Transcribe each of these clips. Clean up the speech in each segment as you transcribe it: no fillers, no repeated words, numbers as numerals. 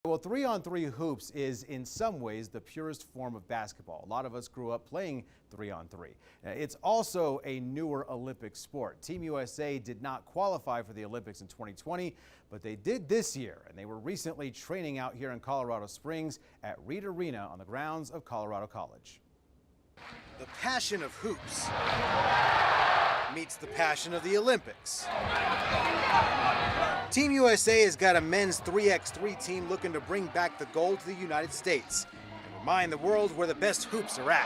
Well, 3-on-3 hoops is in some ways the purest form of basketball. A lot of us grew up playing 3-on-3. It's also a newer Olympic sport. Team USA did not qualify for the Olympics in 2020, but they did this year, and they were recently training out here in Colorado Springs at Reed Arena on the grounds of Colorado College. The passion of hoops meets the passion of the Olympics. Team USA has got a men's 3x3 team looking to bring back the gold to the United States and remind the world where the best hoops are at.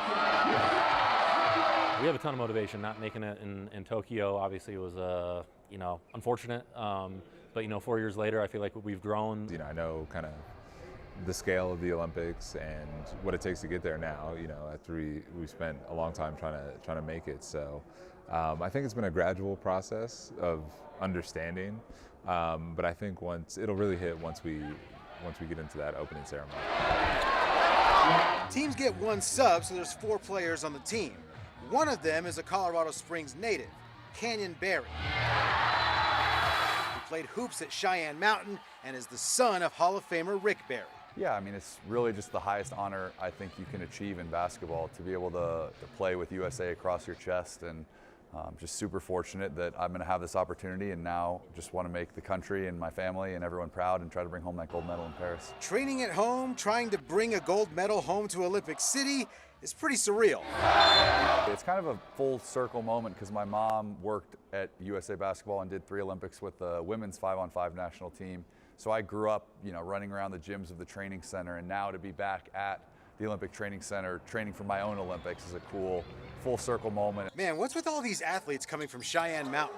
We have a ton of motivation. Not making it in Tokyo obviously was unfortunate, but 4 years later I feel like we've grown. I know kind of the scale of the Olympics and what it takes to get there now. After we spent a long time trying to make it. So I think it's been a gradual process of understanding, but I think it'll really hit once we get into that opening ceremony. Teams get one sub, so there's 4 players on the team. One of them is a Colorado Springs native, Canyon Berry. He played hoops at Cheyenne Mountain and is the son of Hall of Famer Rick Barry. Yeah, it's really just the highest honor I think you can achieve in basketball, to be able to play with USA across your chest, and just super fortunate that I'm going to have this opportunity, and now just want to make the country and my family and everyone proud and try to bring home that gold medal in Paris. Training at home, trying to bring a gold medal home to Olympic City is pretty surreal. It's kind of a full circle moment because my mom worked at USA Basketball and did 3 Olympics with the women's 5-on-5 national team. So I grew up, running around the gyms of the training center, and now to be back at the Olympic Training Center training for my own Olympics is a cool full circle moment. Man, what's with all these athletes coming from Cheyenne Mountain?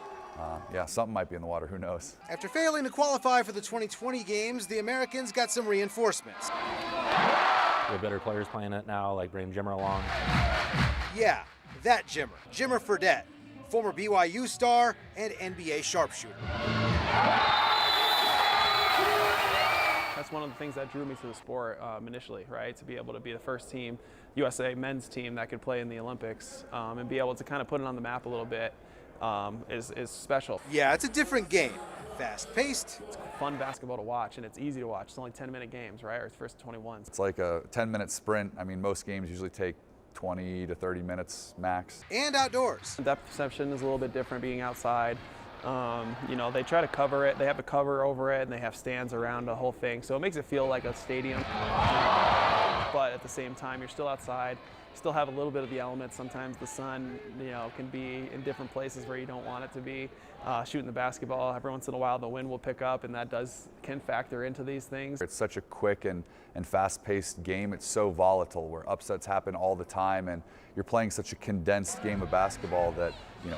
Yeah, something might be in the water, who knows? After failing to qualify for the 2020 games, the Americans got some reinforcements. We have better players playing it now, like bringing Jimmer along. Yeah, that Jimmer Fredette, former BYU star and NBA sharpshooter. That's one of the things that drew me to the sport initially, right? To be able to be the first team, USA men's team that could play in the Olympics, and be able to kind of put it on the map a little bit is special. Yeah, it's a different game. Fast-paced. It's fun basketball to watch, and it's easy to watch. It's only 10-minute games, right? Or it's first 21. It's like a 10-minute sprint. Most games usually take 20 to 30 minutes max. And outdoors. Depth perception is a little bit different being outside. They try to cover it. They have a cover over it, and they have stands around the whole thing. So it makes it feel like a stadium. But at the same time, you're still outside. You still have a little bit of the elements. Sometimes the sun, can be in different places where you don't want it to be. Shooting the basketball, every once in a while the wind will pick up, and that can factor into these things. It's such a quick and fast-paced game. It's so volatile, where upsets happen all the time, and you're playing such a condensed game of basketball that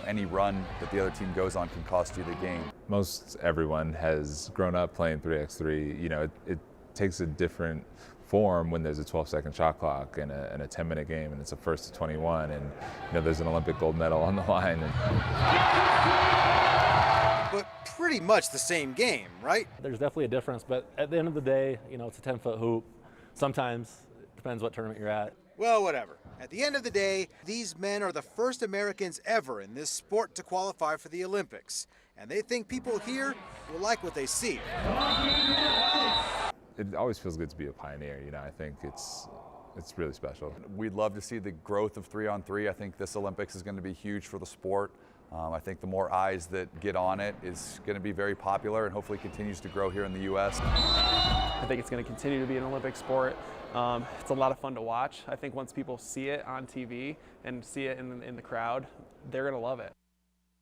any run that the other team goes on can cost you the game. Most everyone has grown up playing 3x3. It takes a different form when there's a 12-second shot clock and a 10-minute game, and it's a first to 21, and there's an Olympic gold medal on the line. But pretty much the same game, right? There's definitely a difference, but at the end of the day, it's a 10-foot hoop. Sometimes it depends what tournament you're at. Well, whatever. At the end of the day, these men are the first Americans ever in this sport to qualify for the Olympics, and they think people here will like what they see. It always feels good to be a pioneer. I think it's really special. We'd love to see the growth of 3-on-3. I think this Olympics is going to be huge for the sport. I think the more eyes that get on it is going to be very popular, and hopefully continues to grow here in the U.S. I think it's going to continue to be an Olympic sport. It's a lot of fun to watch. I think once people see it on TV and see it in the crowd, they're going to love it.